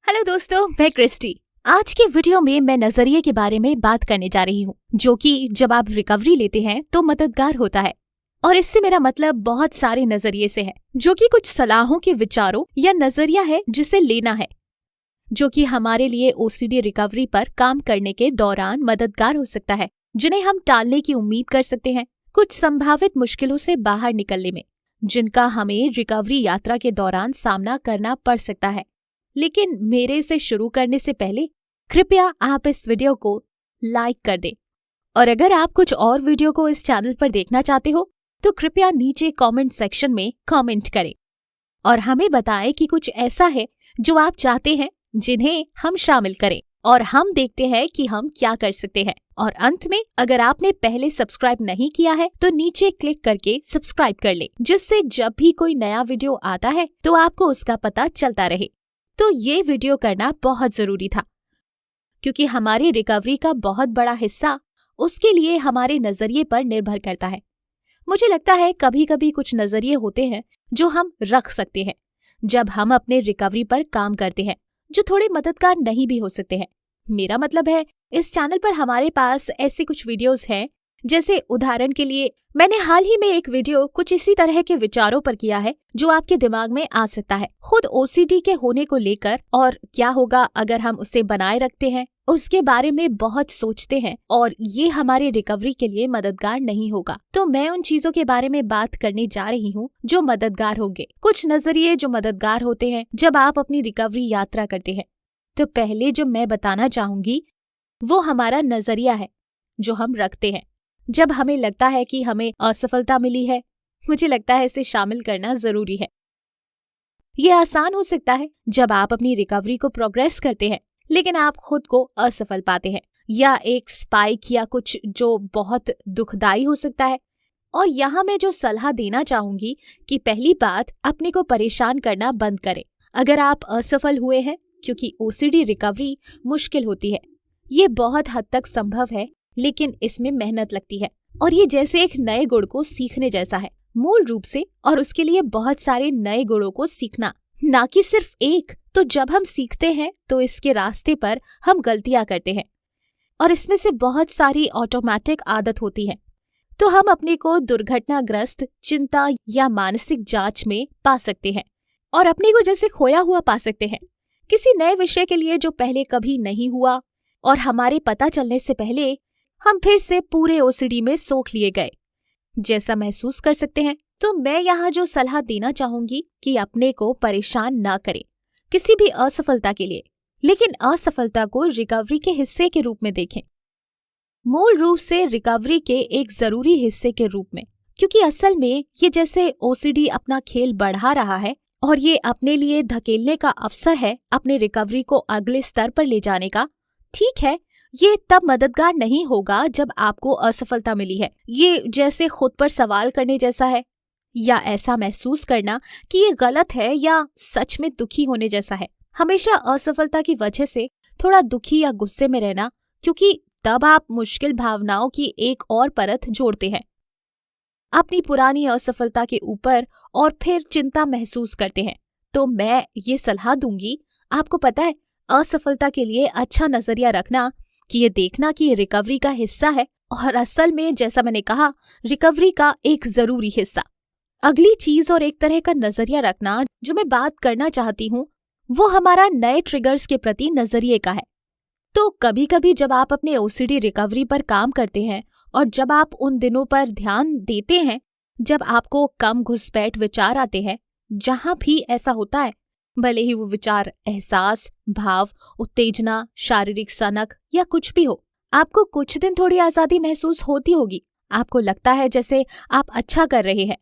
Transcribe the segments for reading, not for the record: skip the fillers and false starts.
Hello दोस्तों, मैं Christie. आज की वीडियो में मैं नजरिए के बारे में बात करने जा रही हूँ, जो कि जब आप रिकवरी लेते हैं तो मददगार होता है। और इससे मेरा मतलब बहुत सारे नजरिए से है, जो कि कुछ सलाहों के विचारों या नजरिया है जिसे लेना है, जो कि हमारे लिए ओसीडी रिकवरी पर काम करने के दौरान मददगार हो सकता है, जिन्हें हम टालने की उम्मीद कर सकते हैं कुछ संभावित मुश्किलों से बाहर निकलने में, जिनका हमें रिकवरी यात्रा के दौरान सामना करना पड़ सकता है। लेकिन मेरे से शुरू करने से पहले कृपया आप इस वीडियो को लाइक कर दें, और अगर आप कुछ और वीडियो को इस चैनल पर देखना चाहते हो तो कृपया नीचे कमेंट सेक्शन में कमेंट करें और हमें बताएं कि कुछ ऐसा है जो आप चाहते हैं जिन्हें हम शामिल करें, और हम देखते हैं कि हम क्या कर सकते हैं। और अंत में, अगर आपने पहले सब्सक्राइब नहीं किया है तो नीचे क्लिक करके सब्सक्राइब कर ले, जिससे जब भी कोई नया वीडियो आता है तो आपको उसका पता चलता रहे। तो ये वीडियो करना बहुत जरूरी था, क्योंकि हमारी रिकवरी का बहुत बड़ा हिस्सा उसके लिए हमारे नजरिए पर निर्भर करता है। मुझे लगता है कभी कभी कुछ नजरिए होते हैं जो हम रख सकते हैं जब हम अपने रिकवरी पर काम करते हैं, जो थोड़े मददगार नहीं भी हो सकते हैं। मेरा मतलब है, इस चैनल पर हमारे पास ऐसे कुछ वीडियोस हैं, जैसे उदाहरण के लिए मैंने हाल ही में एक वीडियो कुछ इसी तरह के विचारों पर किया है जो आपके दिमाग में आ सकता है, खुद ओसीडी के होने को लेकर, और क्या होगा अगर हम उसे बनाए रखते हैं, उसके बारे में बहुत सोचते हैं और ये हमारे रिकवरी के लिए मददगार नहीं होगा। तो मैं उन चीजों के बारे में बात करने जा रही हूँ जो मददगार होंगे, कुछ नजरिए जो मददगार होते हैं जब आप अपनी रिकवरी यात्रा करते हैं। तो पहले जो मैं बताना चाहूंगी वो हमारा नजरिया है जो हम रखते हैं जब हमें लगता है कि हमें असफलता मिली है। मुझे लगता है इसे शामिल करना जरूरी है। ये आसान हो सकता है जब आप अपनी रिकवरी को प्रोग्रेस करते हैं लेकिन आप खुद को असफल पाते हैं, या एक स्पाइक या कुछ जो बहुत दुखदाई हो सकता है। और यहाँ मैं जो सलाह देना चाहूंगी कि पहली बात, अपने को परेशान करना बंद करें अगर आप असफल हुए हैं, क्योंकि ओसीडी रिकवरी मुश्किल होती है। ये बहुत हद तक संभव है, लेकिन इसमें मेहनत लगती है, और ये जैसे एक नए गुण को सीखने जैसा है मूल रूप से, और उसके लिए बहुत सारे नए गुणों को सीखना, ना कि सिर्फ एक। तो जब हम सीखते हैं तो इसके रास्ते पर हम गलतियां करते हैं, और इसमें से बहुत सारी ऑटोमेटिक आदत होती है। तो हम अपने को दुर्घटनाग्रस्त, चिंता या मानसिक जांच में पा सकते हैं, और अपने को जैसे खोया हुआ पा सकते हैं किसी नए विषय के लिए जो पहले कभी नहीं हुआ, और हमारे पता चलने से पहले हम फिर से पूरे ओसीडी में सोख लिए गए जैसा महसूस कर सकते हैं। तो मैं यहाँ जो सलाह देना चाहूंगी कि अपने को परेशान ना करें किसी भी असफलता के लिए, लेकिन असफलता को रिकवरी के हिस्से के रूप में देखें, मूल रूप से रिकवरी के एक जरूरी हिस्से के रूप में। क्योंकि असल में ये जैसे ओसीडी अपना खेल बढ़ा रहा है, और ये अपने लिए धकेलने का अवसर है अपने रिकवरी को अगले स्तर पर ले जाने का। ठीक है, ये तब मददगार नहीं होगा जब आपको असफलता मिली है। ये जैसे खुद पर सवाल करने जैसा है, या ऐसा महसूस करना कि ये गलत है, या सच में दुखी होने जैसा है। हमेशा असफलता की वजह से थोड़ा दुखी या गुस्से में रहना, क्योंकि तब आप मुश्किल भावनाओं की एक और परत जोड़ते हैं अपनी पुरानी असफलता के ऊपर, और फिर चिंता महसूस करते हैं। तो मैं ये सलाह दूंगी, आपको पता है, असफलता के लिए अच्छा नजरिया रखना, कि ये देखना कि ये रिकवरी का हिस्सा है, और असल में जैसा मैंने कहा, रिकवरी का एक जरूरी हिस्सा। अगली चीज और एक तरह का नजरिया रखना जो मैं बात करना चाहती हूँ, वो हमारा नए ट्रिगर्स के प्रति नजरिए का है। तो कभी कभी जब आप अपने ओसीडी रिकवरी पर काम करते हैं, और जब आप उन दिनों पर ध्यान देते हैं जब आपको कम घुसपैठ विचार आते हैं, जहां भी ऐसा होता है, भले ही वो विचार एहसास, भाव, उत्तेजना, शारीरिक सनक या कुछ भी हो, आपको कुछ दिन थोड़ी आजादी महसूस होती होगी। आपको लगता है जैसे आप अच्छा कर रहे हैं,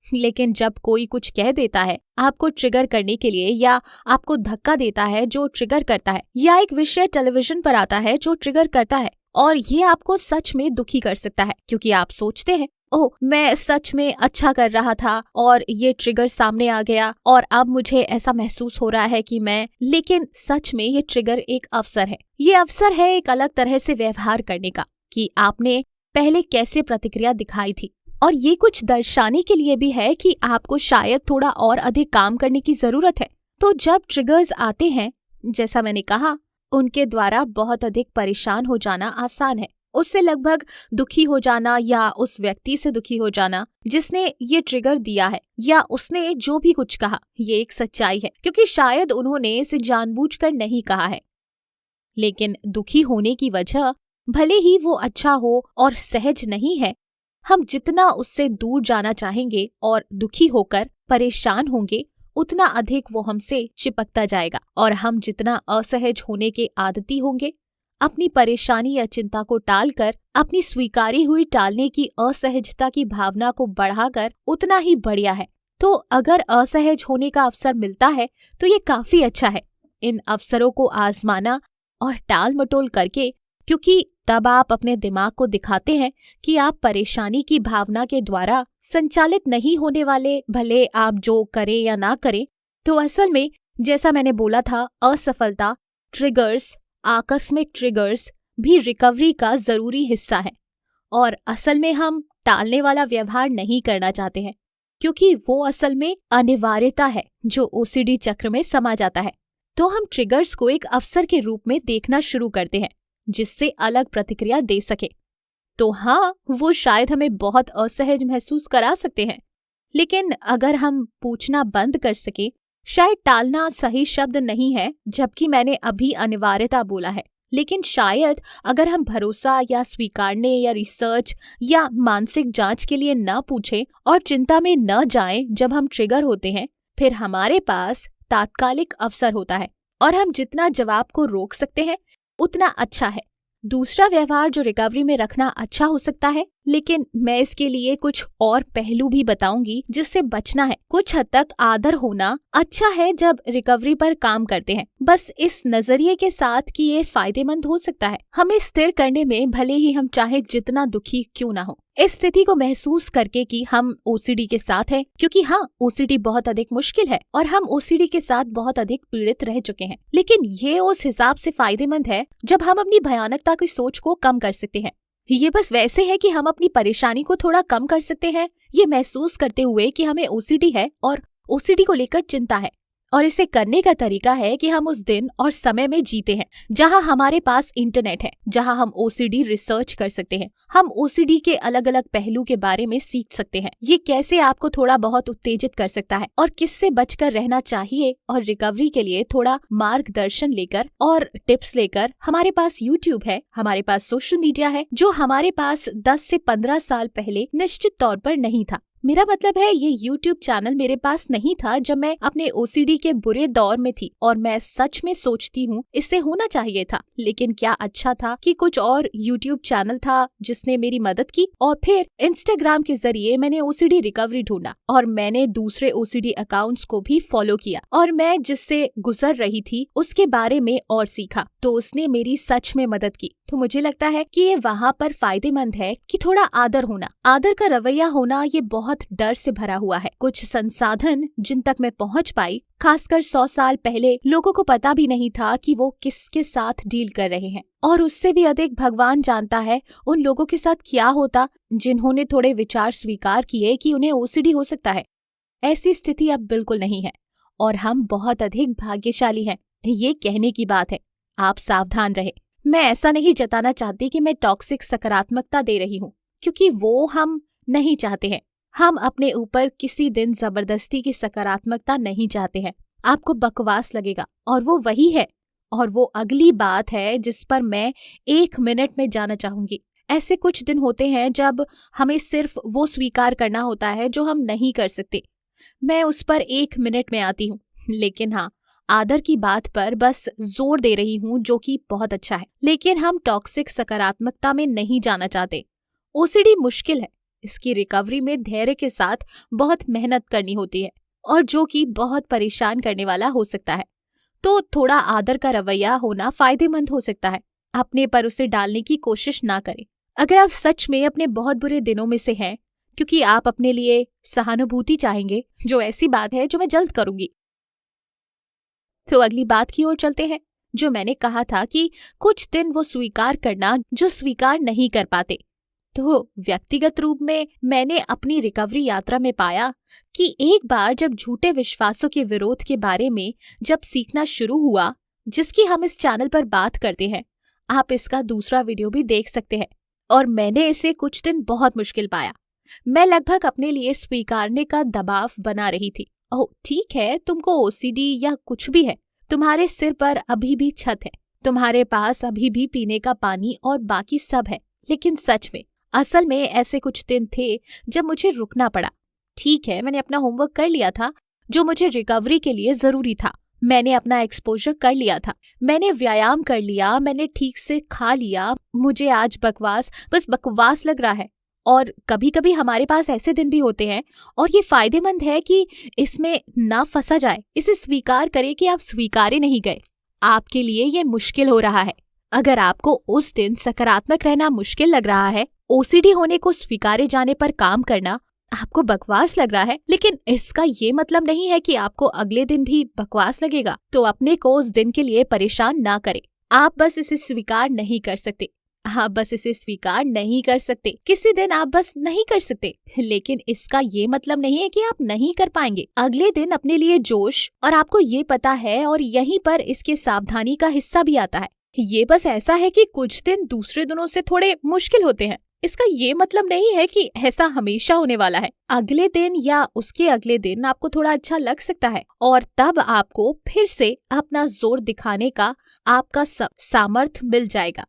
लेकिन जब कोई कुछ कह देता है आपको ट्रिगर करने के लिए, या आपको धक्का देता है जो ट्रिगर करता है, या एक विषय टेलीविजन पर आता है जो ट्रिगर करता है, और ये आपको सच में दुखी कर सकता है, क्योंकि आप सोचते हैं, ओह, मैं सच में अच्छा कर रहा था और ये ट्रिगर सामने आ गया, और अब मुझे ऐसा महसूस हो रहा है कि लेकिन सच में ये ट्रिगर एक अवसर है। ये अवसर है एक अलग तरह से व्यवहार करने का, कि आपने पहले कैसे प्रतिक्रिया दिखाई थी, और ये कुछ दर्शाने के लिए भी है कि आपको शायद थोड़ा और अधिक काम करने की जरूरत है। तो जब ट्रिगर्स आते हैं जैसा मैंने कहा, उनके द्वारा बहुत अधिक परेशान हो जाना आसान है, उससे लगभग दुखी हो जाना या उस व्यक्ति से दुखी हो जाना जिसने ये ट्रिगर दिया है या उसने जो भी कुछ कहा, ये एक सच्चाई है क्योंकि शायद उन्होंने इसे जानबूझकर नहीं कहा है। लेकिन दुखी होने की वजह भले ही वो अच्छा हो और सहज नहीं है, हम जितना उससे दूर जाना चाहेंगे और दुखी होकर परेशान होंगे, उतना अधिक वो हमसे चिपकता जाएगा और हम जितना असहज होने के आदती होंगे, अपनी परेशानी या चिंता को टालकर अपनी स्वीकारी हुई टालने की असहजता की भावना को बढ़ाकर उतना ही बढ़िया है। तो अगर असहज होने का अवसर मिलता है तो ये काफी अच्छा है इन अवसरों को आजमाना और टाल मटोल करके, क्योंकि तब आप अपने दिमाग को दिखाते हैं कि आप परेशानी की भावना के द्वारा संचालित नहीं होने वाले, भले आप जो करें या ना करें। तो असल में जैसा मैंने बोला था, असफलता, ट्रिगर्स, आकस्मिक ट्रिगर्स भी रिकवरी का जरूरी हिस्सा है और असल में हम टालने वाला व्यवहार नहीं करना चाहते हैं क्योंकि वो असल में अनिवार्यता है जो ओसीडी चक्र में समा जाता है। तो हम ट्रिगर्स को एक अवसर के रूप में देखना शुरू करते हैं जिससे अलग प्रतिक्रिया दे सके। तो हाँ, वो शायद हमें बहुत असहज महसूस करा सकते हैं, लेकिन अगर हम पूछना बंद कर सके, शायद टालना सही शब्द नहीं है जबकि मैंने अभी अनिवार्यता बोला है, लेकिन शायद अगर हम भरोसा या स्वीकारने या रिसर्च या मानसिक जांच के लिए न पूछें और चिंता में न जाएं जब हम ट्रिगर होते हैं, फिर हमारे पास तात्कालिक अवसर होता है और हम जितना जवाब को रोक सकते हैं उतना अच्छा है। दूसरा व्यवहार जो रिकवरी में रखना अच्छा हो सकता है, लेकिन मैं इसके लिए कुछ और पहलू भी बताऊंगी जिससे बचना है। कुछ हद तक आदर होना अच्छा है जब रिकवरी पर काम करते हैं, बस इस नजरिए के साथ कि ये फायदेमंद हो सकता है हमें स्थिर करने में, भले ही हम चाहे जितना दुखी क्यों ना हो। इस स्थिति को महसूस करके कि हम ओसीडी के साथ हैं, क्योंकि हाँ, ओसीडी बहुत अधिक मुश्किल है और हम ओसीडी के साथ बहुत अधिक पीड़ित रह चुके हैं, लेकिन ये उस हिसाब से फायदेमंद है जब हम अपनी भयानकता की सोच को कम कर सकते हैं। ये बस वैसे है कि हम अपनी परेशानी को थोड़ा कम कर सकते हैं, ये महसूस करते हुए कि हमें ओसीडी है और ओसीडी को लेकर चिंता है। और इसे करने का तरीका है कि हम उस दिन और समय में जीते हैं जहां हमारे पास इंटरनेट है, जहां हम ओसीडी रिसर्च कर सकते हैं, हम ओसीडी के अलग अलग पहलू के बारे में सीख सकते हैं, ये कैसे आपको थोड़ा बहुत उत्तेजित कर सकता है और किससे बचकर रहना चाहिए। और रिकवरी के लिए थोड़ा मार्गदर्शन लेकर और टिप्स लेकर हमारे पास यूट्यूब है, हमारे पास सोशल मीडिया है, जो हमारे पास 10 से 15 साल पहले निश्चित तौर पर नहीं था। मेरा मतलब है, ये YouTube चैनल मेरे पास नहीं था जब मैं अपने ओसीडी के बुरे दौर में थी और मैं सच में सोचती हूँ इससे होना चाहिए था, लेकिन क्या अच्छा था कि कुछ और YouTube चैनल था जिसने मेरी मदद की। और फिर Instagram के जरिए मैंने ओसीडी रिकवरी ढूंढा और मैंने दूसरे ओसीडी अकाउंट्स को भी फॉलो किया और मैं जिससे गुजर रही थी उसके बारे में और सीखा, तो उसने मेरी सच में मदद की। तो मुझे लगता है कि ये वहाँ पर फायदेमंद है कि थोड़ा आदर होना, आदर का रवैया होना, ये बहुत डर से भरा हुआ है। कुछ संसाधन जिन तक मैं पहुँच पाई, खासकर 100 साल पहले, लोगों को पता भी नहीं था कि वो किसके साथ डील कर रहे हैं, और उससे भी अधिक भगवान जानता है उन लोगों के साथ क्या होता जिन्होंने थोड़े विचार स्वीकार किए कि उन्हें ओसीडी हो सकता है। ऐसी स्थिति अब बिल्कुल नहीं है और हम बहुत अधिक भाग्यशाली हैं, ये कहने की बात है। आप सावधान रहे। मैं ऐसा नहीं जताना चाहती कि मैं टॉक्सिक सकारात्मकता दे रही हूँ, क्योंकि वो हम नहीं चाहते हैं। हम अपने ऊपर किसी दिन जबरदस्ती की सकारात्मकता नहीं चाहते हैं। आपको बकवास लगेगा और वो वही है, और वो अगली बात है जिस पर मैं 1 मिनट में जाना चाहूंगी। ऐसे कुछ दिन होते हैं जब हमें सिर्फ वो स्वीकार करना होता है जो हम नहीं कर सकते। मैं उस पर 1 मिनट में आती हूँ, लेकिन हाँ, आदर की बात पर बस जोर दे रही हूँ, जो कि बहुत अच्छा है। लेकिन हम टॉक्सिक सकारात्मकता में नहीं जाना चाहते। ओसीडी मुश्किल है, इसकी रिकवरी में धैर्य के साथ बहुत मेहनत करनी होती है और जो कि बहुत परेशान करने वाला हो सकता है। तो थोड़ा आदर का रवैया होना फायदेमंद हो सकता है। अपने पर उसे डालने की कोशिश ना करें अगर आप सच में अपने बहुत बुरे दिनों में से हैं, क्योंकि आप अपने लिए सहानुभूति चाहेंगे, जो ऐसी बात है जो मैं जल्द करूंगी। तो अगली बात की ओर चलते हैं, जो मैंने कहा था कि कुछ दिन वो स्वीकार करना जो स्वीकार नहीं कर पाते। तो व्यक्तिगत रूप में मैंने अपनी रिकवरी यात्रा में पाया कि एक बार जब झूठे विश्वासों के विरोध के बारे में जब सीखना शुरू हुआ, जिसकी हम इस चैनल पर बात करते हैं, आप इसका दूसरा वीडियो भी देख सकते हैं। और मैंने इसे कुछ दिन बहुत मुश्किल पाया। मैं लगभग अपने लिए स्वीकारने का दबाव बना रही थी। ओह ठीक है, तुमको ओसीडी या कुछ भी है, तुम्हारे सिर पर अभी भी छत है, तुम्हारे पास अभी भी पीने का पानी और बाकी सब है। लेकिन सच में, असल में ऐसे कुछ दिन थे जब मुझे रुकना पड़ा। ठीक है, मैंने अपना होमवर्क कर लिया था जो मुझे रिकवरी के लिए जरूरी था। मैंने अपना एक्सपोजर कर लिया था, मैंने व्यायाम कर लिया, मैंने ठीक से खा लिया। मुझे आज बस बकवास लग रहा है। और कभी कभी हमारे पास ऐसे दिन भी होते हैं और ये फायदेमंद है कि इसमें ना फंसा जाए। इसे स्वीकार करें कि आप स्वीकारे नहीं गए, आपके लिए ये मुश्किल हो रहा है। अगर आपको उस दिन सकारात्मक रहना मुश्किल लग रहा है, ओसीडी होने को स्वीकारे जाने पर काम करना आपको बकवास लग रहा है, लेकिन इसका ये मतलब नहीं है कि आपको अगले दिन भी बकवास लगेगा। तो अपने को उस दिन के लिए परेशान ना करें। आप बस इसे स्वीकार नहीं कर सकते, आप बस इसे स्वीकार नहीं कर सकते। किसी दिन आप बस नहीं कर सकते, लेकिन इसका ये मतलब नहीं है कि आप नहीं कर पाएंगे। अगले दिन अपने लिए जोश, और आपको ये पता है, और यहीं पर इसके सावधानी का हिस्सा भी आता है। ये बस ऐसा है कि कुछ दिन दूसरे दिनों से थोड़े मुश्किल होते हैं। इसका ये मतलब नहीं है कि ऐसा हमेशा होने वाला है। अगले दिन या उसके अगले दिन आपको थोड़ा अच्छा लग सकता है, और तब आपको फिर से अपना जोर दिखाने का आपका सामर्थ्य मिल जाएगा।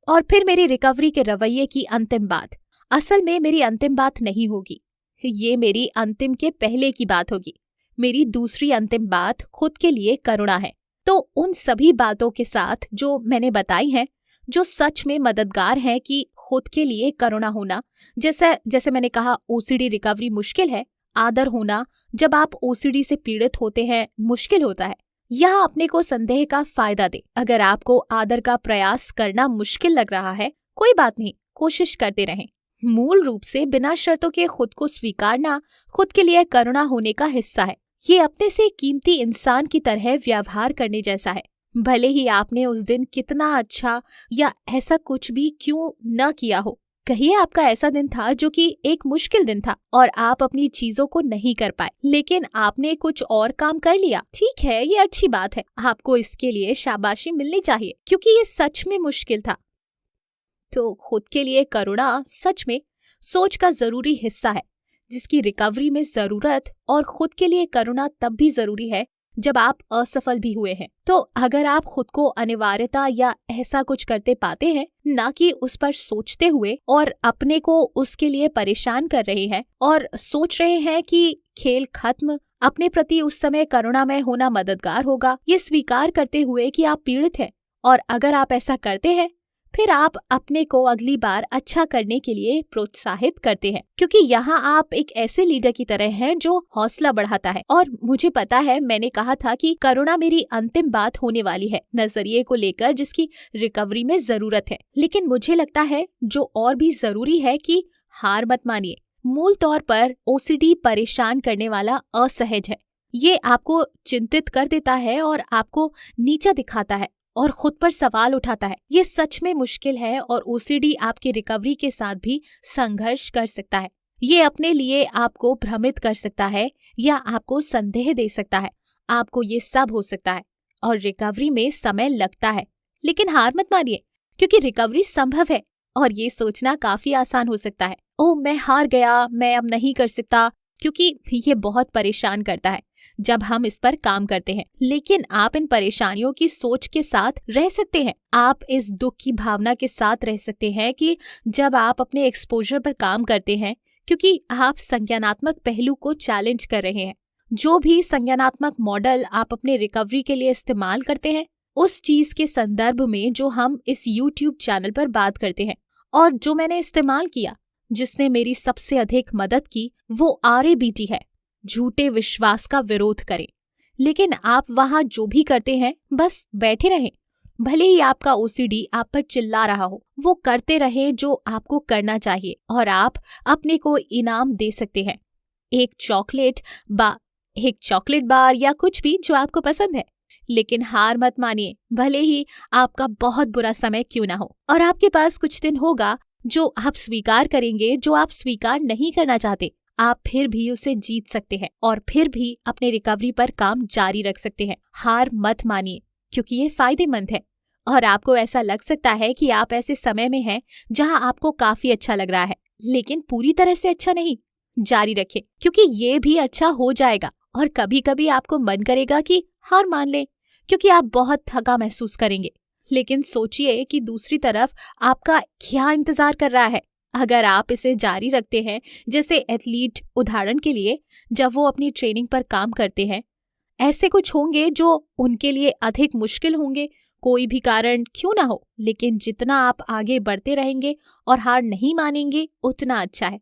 और फिर मेरी रिकवरी के रवैये की अंतिम बात, असल में मेरी अंतिम बात नहीं होगी, ये मेरी अंतिम के पहले की बात होगी। मेरी दूसरी अंतिम बात खुद के लिए करुणा है। तो उन सभी बातों के साथ जो मैंने बताई हैं, जो सच में मददगार है कि खुद के लिए करुणा होना, जैसे मैंने कहा ओसीडी रिकवरी मुश्किल है, आदर होना जब आप ओसीडी से पीड़ित होते हैं मुश्किल होता है। यहाँ अपने को संदेह का फायदा दे। अगर आपको आदर का प्रयास करना मुश्किल लग रहा है, कोई बात नहीं, कोशिश करते रहें। मूल रूप से बिना शर्तों के खुद को स्वीकारना खुद के लिए करुणा होने का हिस्सा है। ये अपने से कीमती इंसान की तरह व्यवहार करने जैसा है, भले ही आपने उस दिन कितना अच्छा या ऐसा कुछ भी क्यों न किया हो। कहिए आपका ऐसा दिन था जो कि एक मुश्किल दिन था और आप अपनी चीजों को नहीं कर पाए, लेकिन आपने कुछ और काम कर लिया। ठीक है, ये अच्छी बात है, आपको इसके लिए शाबाशी मिलनी चाहिए क्योंकि ये सच में मुश्किल था। तो खुद के लिए करुणा सच में सोच का जरूरी हिस्सा है, जिसकी रिकवरी में जरूरत। और खुद के लिए करुणा तब भी जरूरी है जब आप असफल भी हुए हैं। तो अगर आप खुद को अनिवार्यता या ऐसा कुछ करते पाते हैं, ना कि उस पर सोचते हुए और अपने को उसके लिए परेशान कर रहे हैं और सोच रहे हैं कि खेल खत्म, अपने प्रति उस समय करुणामय होना मददगार होगा, ये स्वीकार करते हुए कि आप पीड़ित हैं। और अगर आप ऐसा करते हैं, फिर आप अपने को अगली बार अच्छा करने के लिए प्रोत्साहित करते हैं, क्योंकि यहाँ आप एक ऐसे लीडर की तरह हैं जो हौसला बढ़ाता है। और मुझे पता है, मैंने कहा था कि करुणा मेरी अंतिम बात होने वाली है नजरिए को लेकर, जिसकी रिकवरी में जरूरत है। लेकिन मुझे लगता है जो और भी जरूरी है कि हार मत मानिए। मूल तौर पर ओसीडी परेशान करने वाला असहज है। ये आपको चिंतित कर देता है और आपको नीचा दिखाता है और खुद पर सवाल उठाता है। ये सच में मुश्किल है और ओसीडी आपकी रिकवरी के साथ भी संघर्ष कर सकता है। ये अपने लिए आपको भ्रमित कर सकता है या आपको संदेह दे सकता है। आपको ये सब हो सकता है और रिकवरी में समय लगता है। लेकिन हार मत मानिए, क्योंकि रिकवरी संभव है। और ये सोचना काफी आसान हो सकता है, ओह मैं हार गया, मैं अब नहीं कर सकता, क्योंकि ये बहुत परेशान करता है जब हम इस पर काम करते हैं। लेकिन आप इन परेशानियों की सोच के साथ रह सकते हैं। आप इस दुख की भावना के साथ रह सकते हैं कि जब आप अपने एक्सपोजर पर काम करते हैं, क्योंकि आप संज्ञानात्मक पहलू को चैलेंज कर रहे हैं। जो भी संज्ञानात्मक मॉडल आप अपने रिकवरी के लिए इस्तेमाल करते हैं, उस चीज के संदर्भ में जो हम इस YouTube चैनल पर बात करते हैं और जो मैंने इस्तेमाल किया, जिसने मेरी सबसे अधिक मदद की, वो RABT है, झूठे विश्वास का विरोध करें। लेकिन आप वहां जो भी करते हैं, बस बैठे रहें। भले ही आपका ओसीडी आप पर चिल्ला रहा हो, वो करते रहे जो आपको करना चाहिए और आप अपने को इनाम दे सकते हैं। एक चॉकलेट बार या कुछ भी जो आपको पसंद है। लेकिन हार मत मानिए, भले ही आपका बहुत बुरा समय क्यों ना हो। और आपके पास कुछ दिन होगा जो आप स्वीकार करेंगे, जो आप स्वीकार नहीं करना चाहते। आप फिर भी उसे जीत सकते हैं और फिर भी अपने रिकवरी पर काम जारी रख सकते हैं। हार मत मानिए, क्योंकि ये फायदेमंद है। और आपको ऐसा लग सकता है कि आप ऐसे समय में हैं जहां आपको काफी अच्छा लग रहा है, लेकिन पूरी तरह से अच्छा नहीं। जारी रखें, क्योंकि ये भी अच्छा हो जाएगा। और कभी कभी आपको मन करेगा कि हार मान लें, क्योंकि आप बहुत थका महसूस करेंगे। लेकिन सोचिए कि दूसरी तरफ आपका क्या इंतजार कर रहा है। अगर आप इसे जारी रखते हैं, जैसे एथलीट उदाहरण के लिए जब वो अपनी ट्रेनिंग पर काम करते हैं, ऐसे कुछ होंगे जो उनके लिए अधिक मुश्किल होंगे, कोई भी कारण क्यों ना हो, लेकिन जितना आप आगे बढ़ते रहेंगे और हार नहीं मानेंगे उतना अच्छा है।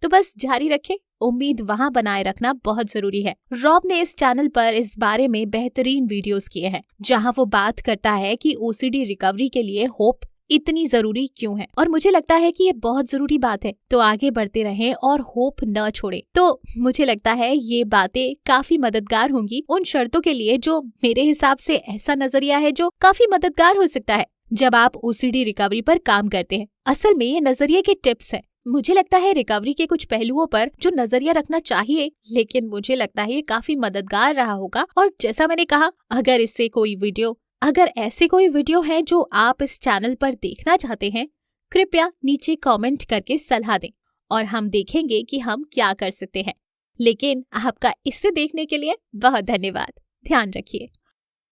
तो बस जारी रखें, उम्मीद वहां बनाए रखना बहुत जरूरी है। रॉब ने इस चैनल पर इस बारे में बेहतरीन वीडियोस किए हैं, जहां वो बात करता है कि ओसीडी रिकवरी के लिए होप इतनी जरूरी क्यों है, और मुझे लगता है कि ये बहुत जरूरी बात है। तो आगे बढ़ते रहें और होप न छोड़ें। तो मुझे लगता है ये बातें काफी मददगार होंगी उन शर्तों के लिए जो मेरे हिसाब से ऐसा नजरिया है जो काफी मददगार हो सकता है जब आप ओसीडी रिकवरी पर काम करते हैं। असल में ये नजरिए के टिप्स है। मुझे लगता है रिकवरी के कुछ पहलुओं पर जो नजरिया रखना चाहिए, लेकिन मुझे लगता है ये काफी मददगार रहा होगा। और जैसा मैंने कहा, अगर ऐसे कोई वीडियो है जो आप इस चैनल पर देखना चाहते हैं, कृपया नीचे कमेंट करके सलाह दें और हम देखेंगे कि हम क्या कर सकते हैं। लेकिन आपका इसे देखने के लिए बहुत धन्यवाद। ध्यान रखिए।